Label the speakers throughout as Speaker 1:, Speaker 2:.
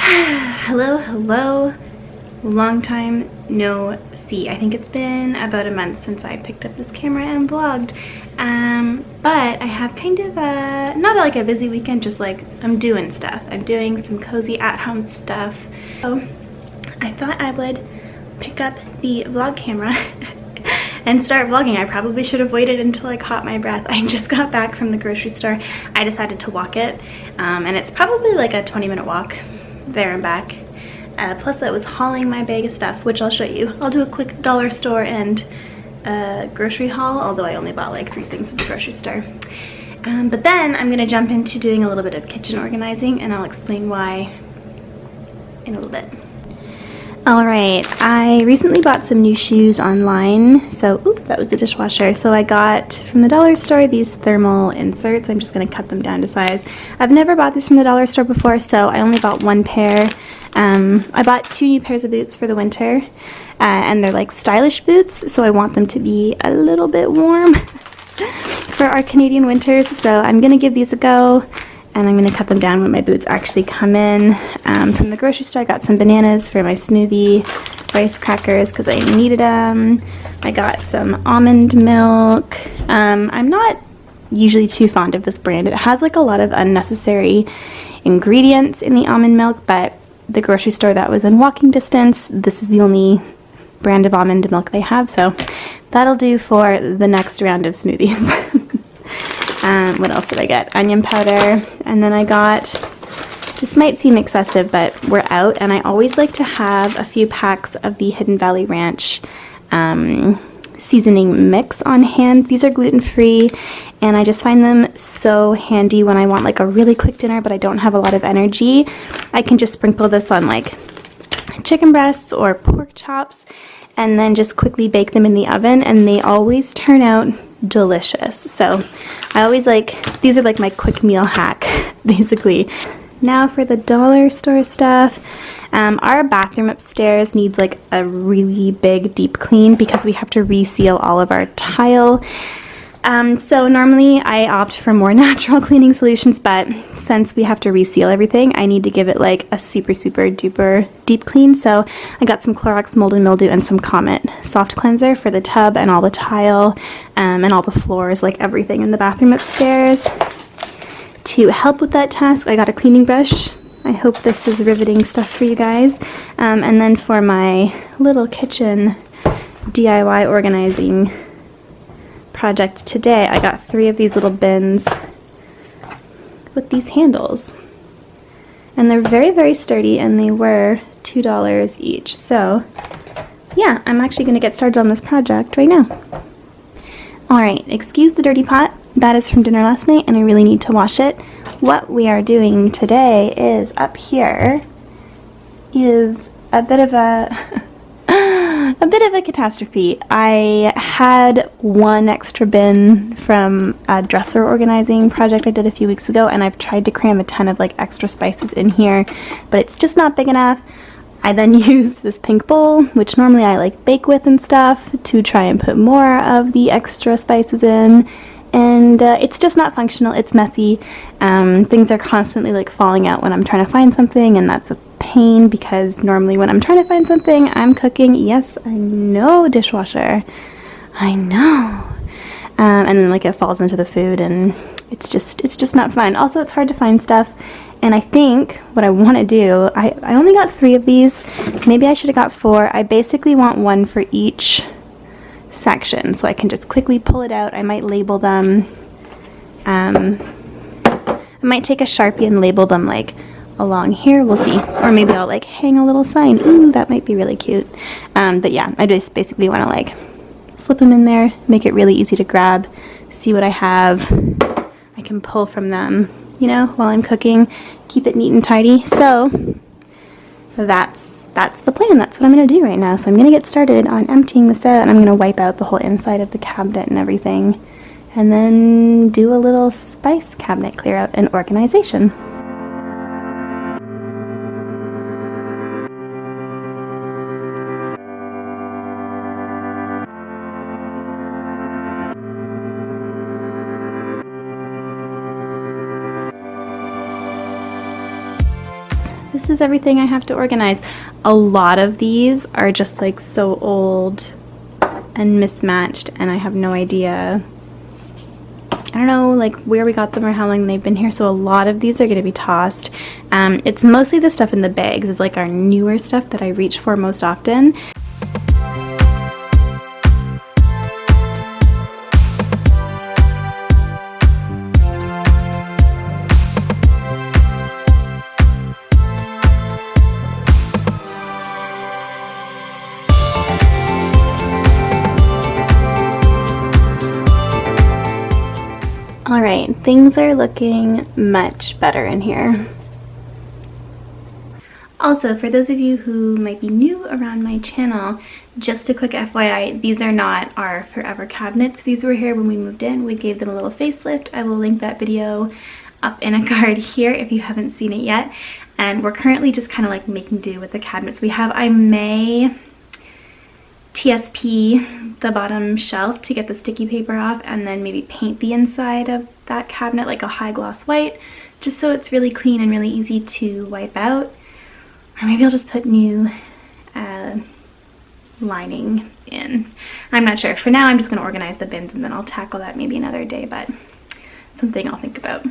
Speaker 1: Hello, hello. Long time no see. I think it's been about a month since I picked up this camera and vlogged. But I have kind of not like a busy weekend, just like I'm doing stuff. I'm doing some cozy at-home stuff. So I thought I would pick up the vlog camera and start vlogging. I probably should have waited until I caught my breath. I just got back from the grocery store. I decided to walk it, and it's probably like a 20-minute walk there and back. Plus I was hauling my bag of stuff, which I'll show you. I'll do a quick dollar store and grocery haul, although I only bought like 3 things at the grocery store. But then I'm gonna jump into doing a little bit of kitchen organizing, and I'll explain why in a little bit. Alright, I recently bought some new shoes online. So, oops, that was the dishwasher. So I got from the dollar store these thermal inserts. I'm just going to cut them down to size. I've never bought these from the dollar store before, so I only bought 1 pair. I bought 2 new pairs of boots for the winter, and they're like stylish boots, so I want them to be a little bit warm for our Canadian winters. So I'm going to give these a go. And I'm going to cut them down when my boots actually come in. From the grocery store, I got some bananas for my smoothie, rice crackers because I needed them. I got some almond milk. I'm not usually too fond of this brand. It has like a lot of unnecessary ingredients in the almond milk, but the grocery store that was in walking distance, this is the only brand of almond milk they have, so that'll do for the next round of smoothies. What else did I get? Onion powder, and then I got, this might seem excessive, but we're out, and I always like to have a few packs of the Hidden Valley Ranch seasoning mix on hand. These are gluten-free, and I just find them so handy when I want like a really quick dinner, but I don't have a lot of energy. I can just sprinkle this on like chicken breasts or pork chops, and then just quickly bake them in the oven, and they always turn out delicious. So I always like, these are like my quick meal hack basically. Now for the dollar store stuff. Our bathroom upstairs needs like a really big deep clean because we have to reseal all of our tile. So normally I opt for more natural cleaning solutions, but since we have to reseal everything, I need to give it like a super duper deep clean. So I got some Clorox mold and mildew and some Comet soft cleanser for the tub and all the tile, and all the floors, like everything in the bathroom upstairs. To help with that task, I got a cleaning brush. I hope this is riveting stuff for you guys. And then for my little kitchen DIY organizing project today, I got 3 of these little bins with these handles, and they're very sturdy, and they were $2 each. So yeah, I'm actually going to get started on this project right now. Alright, excuse the dirty pot. That is from dinner last night, and I really need to wash it. What we are doing today is, up here is a bit of a catastrophe. I had 1 extra bin from a dresser organizing project I did a few weeks ago, and I've tried to cram a ton of like extra spices in here, but it's just not big enough. I then used this pink bowl, which normally I like bake with and stuff, to try and put more of the extra spices in, and it's just not functional. It's messy. Things are constantly like falling out when I'm trying to find something, and that's a pain because normally when I'm trying to find something, I'm cooking. Yes, I know, dishwasher. I know. And then like it falls into the food, and it's just not fun. Also, it's hard to find stuff. And I think what I want to do, I only got 3 of these. Maybe I should have got 4. I basically want 1 for each section, so I can just quickly pull it out. I might label them. I might take a Sharpie and label them like along here. We'll see. Or maybe I'll like hang a little sign. Ooh, that might be really cute. But yeah, I just basically want to like slip them in there, make it really easy to grab, see what I have. I can pull from them, you know, while I'm cooking, keep it neat and tidy. So that's the plan. That's what I'm going to do right now. So I'm going to get started on emptying this out, and I'm going to wipe out the whole inside of the cabinet and everything, and then do a little spice cabinet clear out and organization. This is everything I have to organize. A lot of these are just like so old and mismatched, and I have no idea, I don't know like where we got them or how long they've been here, so a lot of these are going to be tossed. It's mostly the stuff in the bags is like our newer stuff that I reach for most often. Alright, things are looking much better in here. Also, for those of you who might be new around my channel, just a quick FYI, these are not our forever cabinets. These were here when we moved in. We gave them a little facelift. I will link that video up in a card here if you haven't seen it yet. And we're currently just kind of like making do with the cabinets we have. I may TSP the bottom shelf to get the sticky paper off, and then maybe paint the inside of that cabinet like a high gloss white, just so it's really clean and really easy to wipe out. Or maybe I'll just put new lining in. I'm not sure. For now I'm just going to organize the bins, and then I'll tackle that maybe another day, but something I'll think about.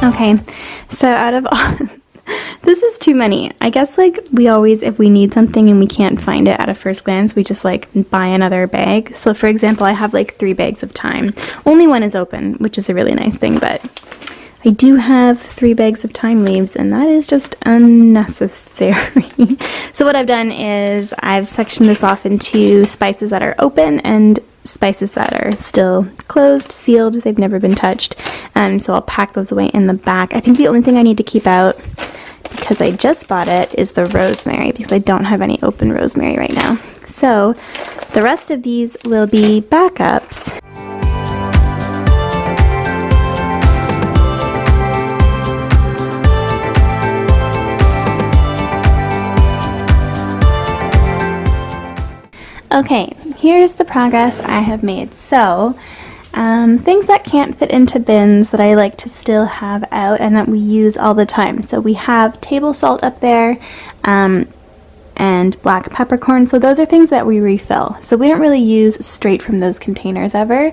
Speaker 1: Okay, so out of all, this is too many. I guess like we always, if we need something and we can't find it at a first glance, we just like buy another bag. So for example, I have like 3 bags of thyme. Only one is open, which is a really nice thing, but I do have 3 bags of thyme leaves, and that is just unnecessary. So what I've done is I've sectioned this off into spices that are open and spices that are still closed, sealed, they've never been touched. So I'll pack those away in the back. I think the only thing I need to keep out, because I just bought it, is the rosemary, because I don't have any open rosemary right now. So the rest of these will be backups. Okay, here's the progress I have made. So, things that can't fit into bins that I like to still have out and that we use all the time. So we have table salt up there, and black peppercorn. So those are things that we refill. So we don't really use straight from those containers ever.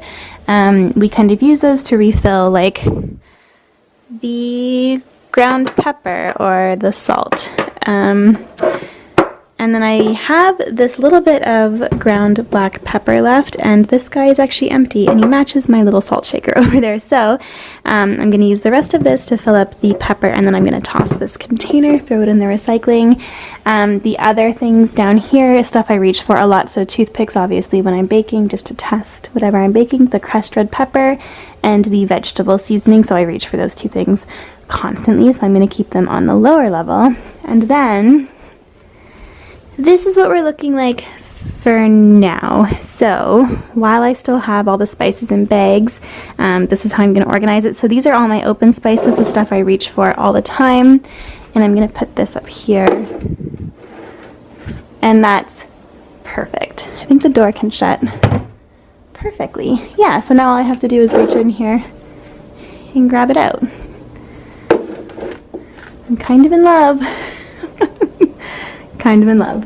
Speaker 1: We kind of use those to refill like the ground pepper or the salt. And then I have this little bit of ground black pepper left, and this guy is actually empty, and he matches my little salt shaker over there. So I'm going to use the rest of this to fill up the pepper, and then I'm going to toss this container, throw it in the recycling. The other things down here is stuff I reach for a lot, so toothpicks obviously when I'm baking, just to test whatever I'm baking, the crushed red pepper, and the vegetable seasoning, so I reach for those 2 things constantly, so I'm going to keep them on the lower level. And then this is what we're looking like for now. So while I still have all the spices in bags, this is how I'm going to organize it. So these are all my open spices, the stuff I reach for all the time. And I'm going to put this up here. And that's perfect. I think the door can shut perfectly. Yeah, so now all I have to do is reach in here and grab it out. I'm kind of in love. Kind of in love.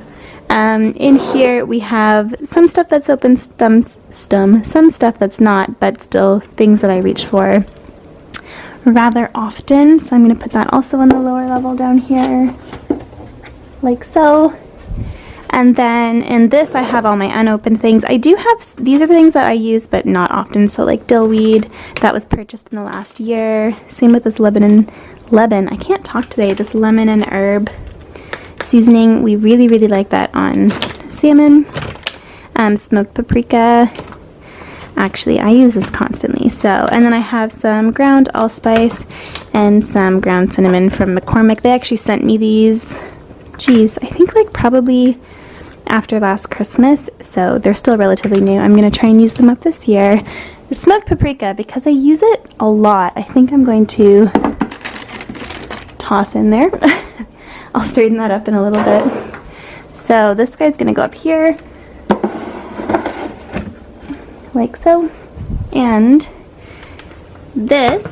Speaker 1: In here we have some stuff that's open, some stuff that's not, but still things that I reach for rather often. So I'm going to put that also on the lower level down here, like so. And then in this I have all my unopened things. I do have, these are the things that I use but not often, so like dill weed, that was purchased in the last year. Same with this I can't talk today, this lemon and herb seasoning. We really like that on salmon. Smoked paprika, actually I use this constantly. So, and then I have some ground allspice and some ground cinnamon from McCormick. They actually sent me these, geez, I think like probably after last Christmas, so they're still relatively new. I'm going to try and use them up this year. The smoked paprika, because I use it a lot, I think I'm going to toss in there. I'll straighten that up in a little bit. So this guy's going to go up here, like so. And this,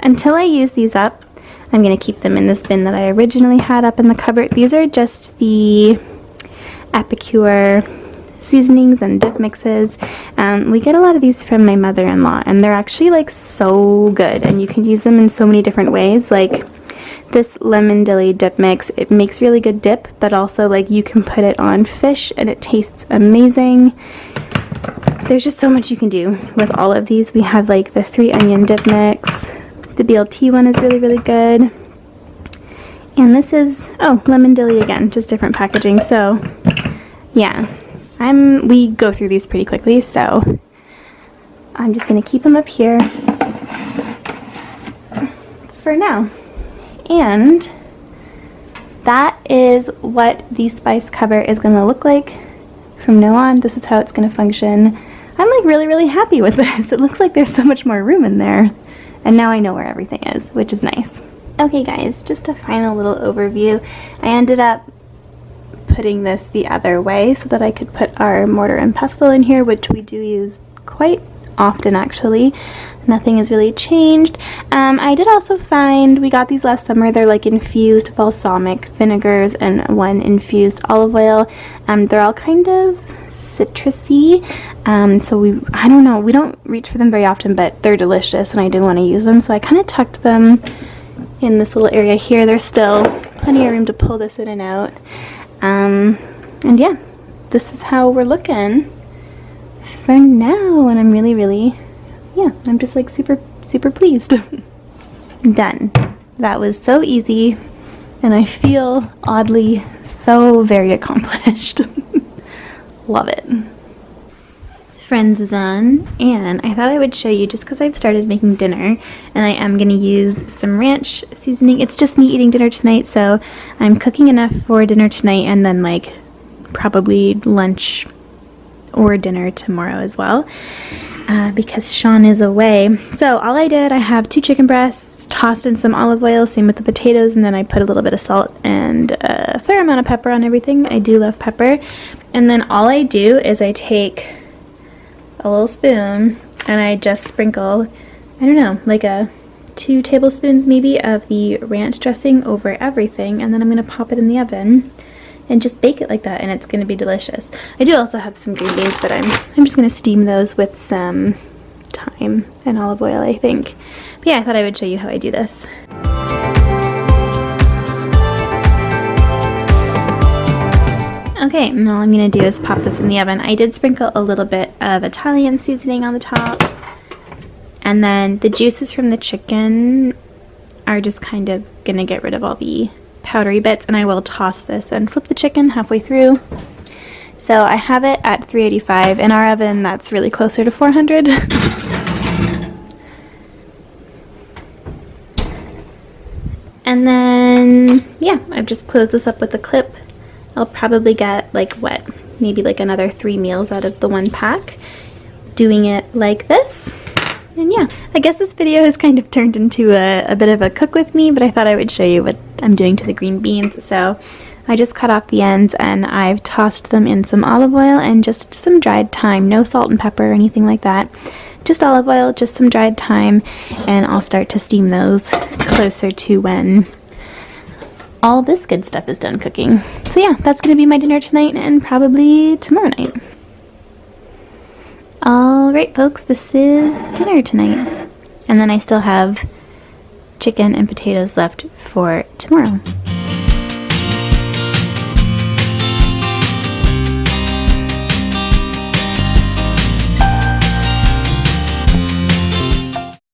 Speaker 1: until I use these up, I'm going to keep them in this bin that I originally had up in the cupboard. These are just the Epicure seasonings and dip mixes. We get a lot of these from my mother-in-law, and they're actually like so good, and you can use them in so many different ways. Like this lemon dilly dip mix, it makes really good dip, but also like you can put it on fish and it tastes amazing. There's just so much you can do with all of these. We have like the 3 onion dip mix. The BLT one is really, really good. And this is, oh, lemon dilly again, just different packaging. So yeah, we go through these pretty quickly, so I'm just gonna keep them up here for now. And that is what the spice cover is gonna look like from now on. This is how it's gonna function. I'm like really, really happy with this. It looks like there's so much more room in there. And now I know where everything is, which is nice. Okay guys, just a final little overview. I ended up putting this the other way so that I could put our mortar and pestle in here, which we do use quite often actually. Nothing has really changed. I did also find, we got these last summer, they're like infused balsamic vinegars and one infused olive oil. They're all kind of citrusy, so I don't know, we don't reach for them very often, but they're delicious and I do want to use them, so I kind of tucked them in this little area here. There's still plenty of room to pull this in and out. And yeah, this is how we're looking for now, and I'm really, really, yeah, I'm just like super, super pleased. Done. That was so easy, and I feel oddly so very accomplished. Love it. Friends is on, and I thought I would show you just because I've started making dinner, and I am going to use some ranch seasoning. It's just me eating dinner tonight, so I'm cooking enough for dinner tonight and then like probably lunch or dinner tomorrow as well, because Shawn is away. So all I did, I have 2 chicken breasts, tossed in some olive oil, same with the potatoes, and then I put a little bit of salt and a fair amount of pepper on everything. I do love pepper. And then all I do is I take a little spoon and I just sprinkle, I don't know, like 2 tablespoons maybe of the ranch dressing over everything, and then I'm going to pop it in the oven and just bake it like that, and it's going to be delicious. I do also have some green beans, but I'm just going to steam those with some thyme and olive oil, I think. But yeah, I thought I would show you how I do this. Okay, and all I'm going to do is pop this in the oven. I did sprinkle a little bit of Italian seasoning on the top, and then the juices from the chicken are just kind of going to get rid of all the powdery bits, and I will toss this and flip the chicken halfway through. So I have it at 385. In our oven, that's really closer to 400. And then, yeah, I've just closed this up with a clip. I'll probably get like what, maybe like another 3 meals out of the 1 pack doing it like this. And yeah, I guess this video has kind of turned into a bit of a cook with me, but I thought I would show you what I'm doing to the green beans. So I just cut off the ends and I've tossed them in some olive oil and just some dried thyme. No salt and pepper or anything like that. Just olive oil, just some dried thyme, and I'll start to steam those closer to when all this good stuff is done cooking. So yeah, that's going to be my dinner tonight and probably tomorrow night. Alright folks, this is dinner tonight. And then I still have chicken and potatoes left for tomorrow.